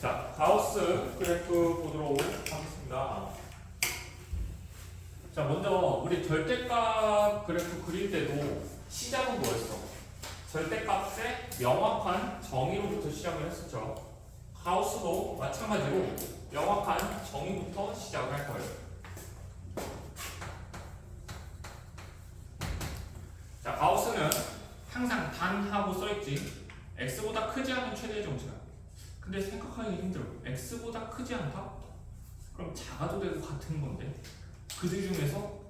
자, 가우스 그래프 보도록 하겠습니다. 자, 먼저 우리 절대값 그래프 그릴 때도 시작은 뭐였어? 절대값의 명확한 정의로부터 시작을 했었죠. 가우스도 마찬가지로 명확한 정의부터 시작을 할 거예요. 자, 가우스는 항상 단하고 써있지. x보다 크지 않은 최대의 정수야. 근데 생각하기 힘들어. x보다 크지 않다? 그럼 작아도 되고 같은 건데 그들 중에서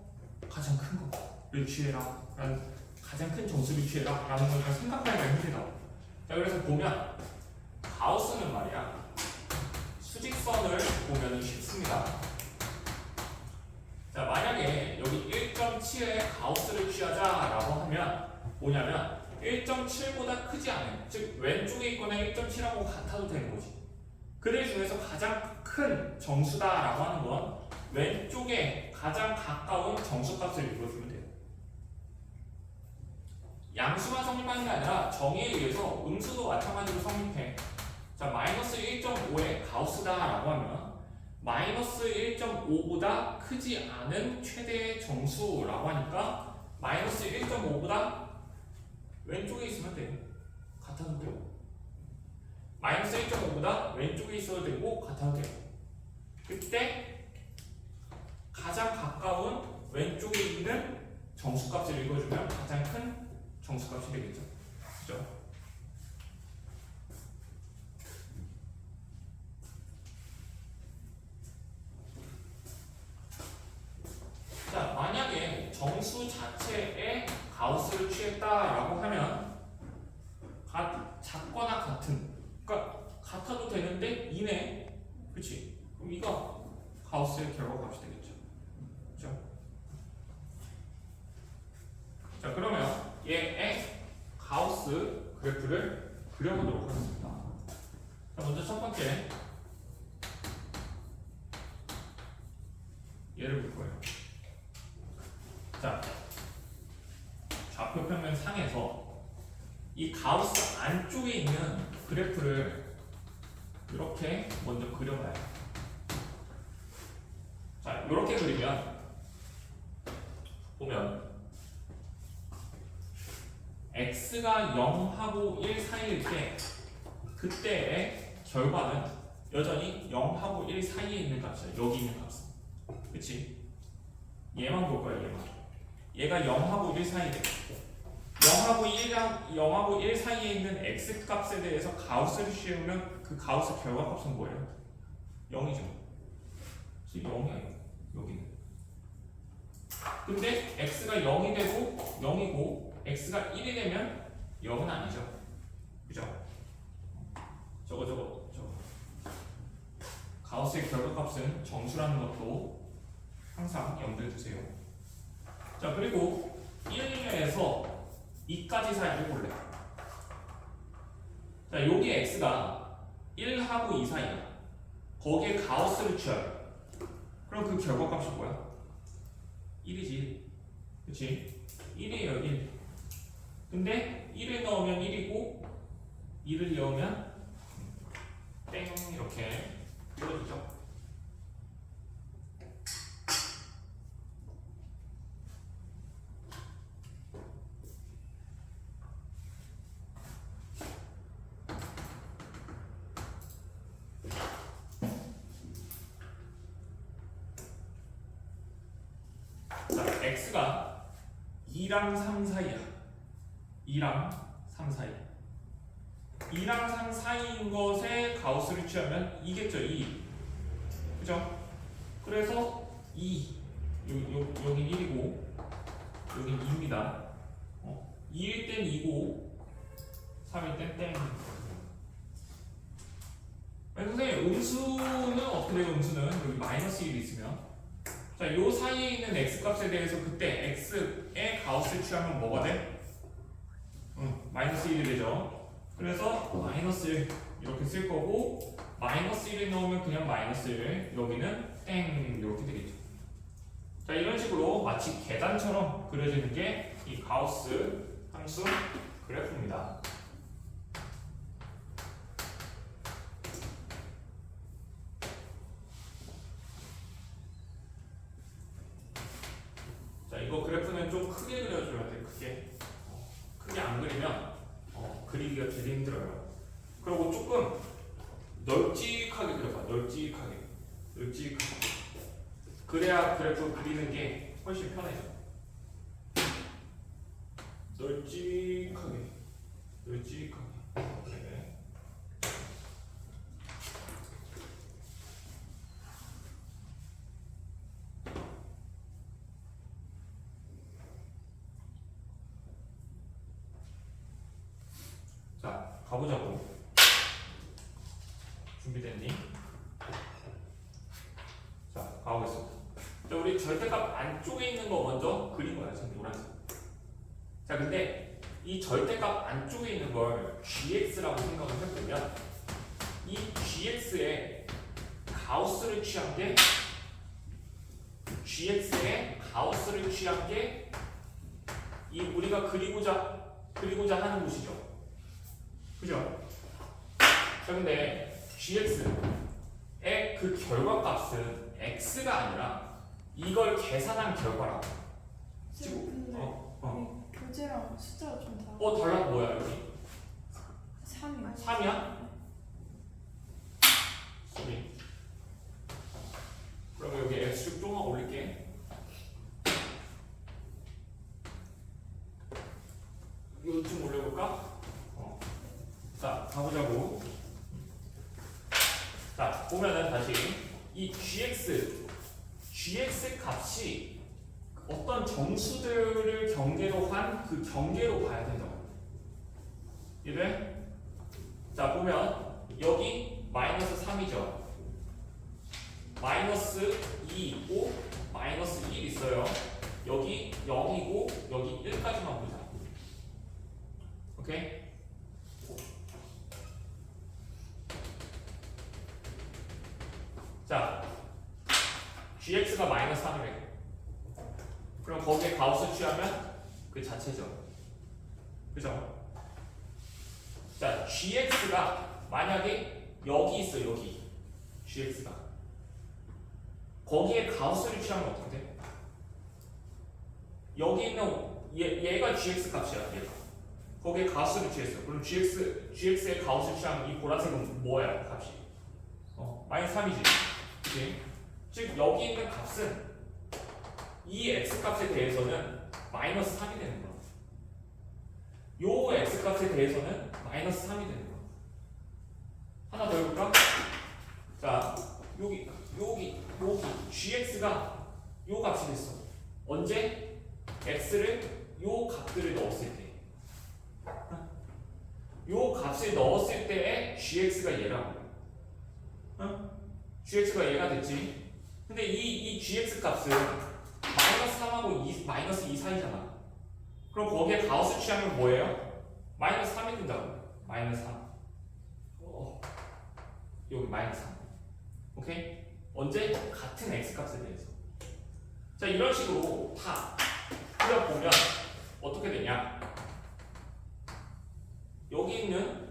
가장 큰 거를 취해라 라는, 가장 큰 정수를 취해라 라는 걸 생각하기가 힘들다. 자, 그래서 보면 가우스는 말이야, 수직선을 보면 쉽습니다. 자, 만약에 여기 1.7에 가우스를 취하자 라고 하면 뭐냐면 1.7보다 크지 않은, 즉 왼쪽에 있거나 1.7하고 같아도 되는 거지. 그들 중에서 가장 큰 정수다 라고 하는 건 왼쪽에 가장 가까운 정수값을 읽어주면 돼요. 양수만 성립하는 게 아니라 정의에 의해서 음수도 마찬가지로 성립해. 자, 마이너스 1.5의 가우스다 라고 하면 마이너스 1.5보다 크지 않은 최대의 정수라고 하니까 마이너스 1.5보다 왼쪽에 있으면 돼요. 같아도 돼요. 마이너스 1.5보다 왼쪽에 있어도 되고 같아도 돼요. 그때 가장 가까운 왼쪽에 있는 정수값을 읽어주면 가장 큰 정수값이 되겠죠. 그죠? 자, 만약에 정수 자체에 가우스를 취했다라고 하면 작거나 같은, 그러니까 같아도 되는데 이네, 그렇지? 그럼 이거 가우스의 결과값이 되겠죠. 그렇죠? 자, 그러면 얘의 가우스 그래프를 그려보도록 하겠습니다. 자, 먼저 첫 번째 얘를 볼 거예요. 자, 좌표 평면 상에서 이 가우스 안쪽에 있는 그래프를 이렇게 먼저 그려봐요. 자, 이렇게 그리면 보면 x가 0하고 1 사이일 때 그때의 결과는 여전히 0하고 1 사이에 있는 값이야. 여기 있는 값은. 그치? 얘만 볼 거야, 얘만. 얘가 0하고 1 사이에 0하고 1 사이에 있는 x 값에 대해서 가우스를 씌우면 그 가우스 결과값은 뭐예요? 0이죠. 그래서 0이야, 여기는. 근데 x가 0이 되고 0이고 x가 1이 되면 0은 아니죠. 그죠? 저거. 가우스의 결과값은 정수라는 것도 항상 염두에 두세요. 자, 그리고 1에서 2까지 사이를 볼래. 자, 여기 x가 1하고 2 사이야. 거기에 가우스를 취하래. 그럼 그 결과값이 뭐야? 1이지. 그치? 1이에요, 1. 근데 1을 넣으면 1이고 2를 넣으면 땡, 이렇게 이루어지죠. 자, x가 2랑 3 사이야. 2랑 3 사이. 2랑 3 사이인 것에 가우스를 취하면 2겠죠, 2. 그죠? 그래서 2. 여긴 1이고, 여긴 2입니다. 2일 땐 2고, 3일 땐 땡. 아니, 선생님, 음수는 어떻게 돼요, 음수는? 여기 마이너스 1이 있으면. 자, 요 사이에 있는 x값에 대해서 그때 x의 가우스를 취하면 뭐가 돼? 마이너스 1이 되죠. 그래서 마이너스 1 이렇게 쓸 거고, 마이너스 1을 넣으면 그냥 마이너스 1, 여기는 땡 이렇게 되겠죠. 자, 이런 식으로 마치 계단처럼 그려지는 게 이 가우스 함수 그래프입니다. 이거 그래프는 좀 크게 그려줘야 돼. 크게 안 그리면 그리기가 되게 힘들어요. 그리고 조금 널찍하게 그려봐. 널찍하게. 그래야 그래프 그리는 게 훨씬 편해져. 널찍하게. 오케이. 자, 가보자고. 준비됐니? 자, 가보겠습니다. 자, 우리 절대값 안쪽에 있는 거 먼저 그린 거야, 지금 노란색. 자, 근데 이 절대값 안쪽에 있는 걸 gx라고 생각을 해보면 이 gx에 가우스를 취한 게 이 우리가 그리고자 하는 곳이죠. 그죠? 자, 근데 gx의 그 결과값은 x가 아니라 이걸 계산한 결과라고. 근데 교재랑 숫자가 좀 다르. 달라. 뭐야 여기? 3이요. 3이야? 소리. 그러면 여기 x축 조금만 올릴게. 이거 좀 올려볼까? 자, 가보자고. 자, 보면은 다시 이 gx 값이 어떤 정수들을 경계로 한 그 경계로 봐야 된다고. 이래? 자, 보면 여기 마이너스 3이죠. 마이너스 2 있고 마이너스 1 있어요. 여기 0이고 여기 1까지만 보자. 오케이? 자, gx가 마이너스 3이래. 그럼 거기에 가우스 취하면 그 자체죠. 그죠? 자, gx가 만약에 여기 있어, 여기. gx가. 거기에 가우스를 취하면 어떻게 돼? 여기 있는 얘가 gx 값이야, 얘가. 거기에 가우스를 취했어. 그럼 gx의 가우스를 취하면 이 보라색은 뭐야, 값이? 마이너스 3이지. 그치? 즉, 여기 있는 값은 이 x값에 대해서는 마이너스 3이 되는 거야. 요 x값에 대해서는 마이너스 3이 되는 거야. 하나 더 해볼까? 자, 여기 gx가 요 값이 됐어. 언제? x를 요 값들을 넣었을 때. 요 값을 넣었을 때의 gx가 얘라고. gx가 얘가 됐지. 근데 이 gx 값은 마이너스 3하고 마이너스 2 사이잖아. 그럼 거기에 가우스 취하면 뭐예요? 마이너스 3이 된다고. 마이너스 3. 여기 마이너스 3. 오케이? 언제? 같은 x값에 대해서. 자, 이런 식으로 다 그려보면 어떻게 되냐? 여기 있는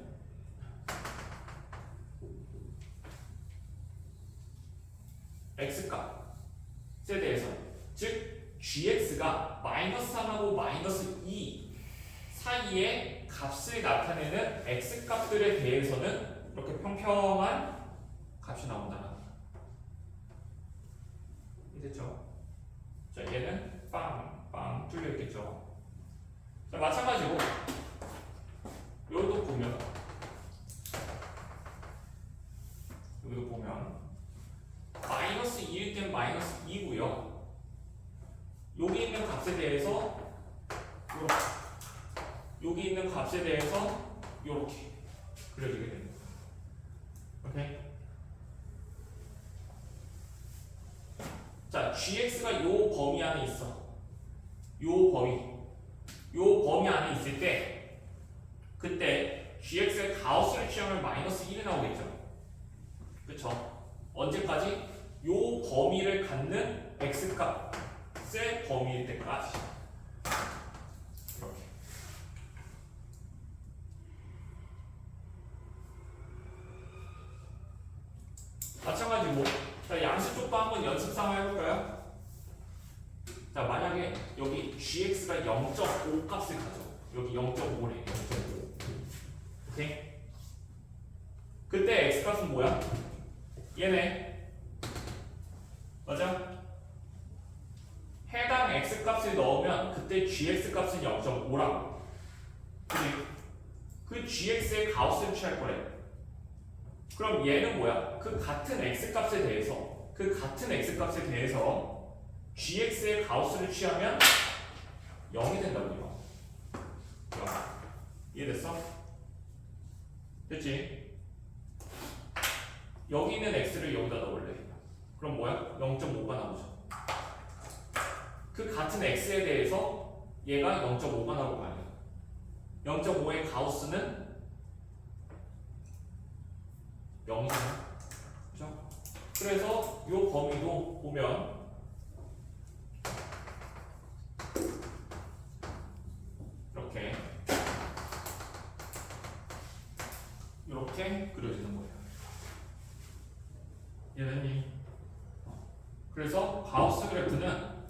x값에 대해서, 즉 gx가 마이너스 3하고 마이너스 2 사이의 값을 나타내는 x값들에 대해서는 이렇게 평평한 값이 나온다. 됐죠? 자, 얘는 빵빵 뚫려 있겠죠. 자, 마찬가지로 여기도 보면 마이너스 2일 땐 마이너스 2고요. 여기 있는 값에 대해서 요렇게, 여기 있는 값에 대해서 요렇게 그려지게 됩니다. 오케이? 자, gx가 요 범위 안에 있어. 요 범위 안에 있을 때 그때 gx의 가우스를 취하면 마이너스 1이 나오겠죠. 그쵸? 언제까지? 요 범위를 갖는 x값의 범위일 때까지. 이렇게. 마찬가지로 자, 양수 쪽도 한번 연습 삼아 해볼까요? 자, 만약에 여기 0.5 값을 가져. 여기 0.5래. 0.5. 오케이? 그때 x 값은 뭐야? 얘네. 맞아? 해당 x 값을 넣으면 그때 gx 값은 0.5라고. 그치? 그 gx의 가우스를 취할 거래. 그럼 얘는 뭐야? 그 같은 x 값에 대해서 gx의 가우스를 취하면 0이 된다고 이거. 0. 이해됐어? 됐지? 여기 있는 x를 여기다 넣을래. 그럼 뭐야? 0.5가 나오죠. 그 같은 x에 대해서 얘가 0.5가 나올 거 아니야. 0.5의 가우스는 0이잖아. 그죠? 그래서 이 범위도 보면 이렇게 그려지는 거예요. 이해됐니? 그래서 가우스 그래프는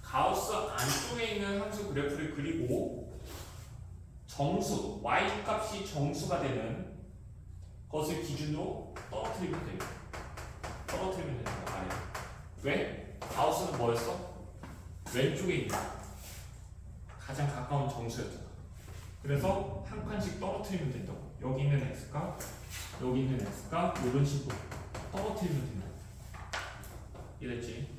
가우스 안쪽에 있는 함수 그래프를 그리고 정수, y 값이 정수가 되는 것을 기준으로 떨어뜨리면 돼요. 떨어뜨리면 되는 거 아니에요. 왜? 가우스는 뭐였어? 왼쪽에 있는 가장 가까운 정수였잖아. 그래서 한 칸씩 떨어뜨리면 된다고. 여기 있는 x값, 여기 있는 x값 이런 식으로 떨어뜨리면 된다고. 이해됐지?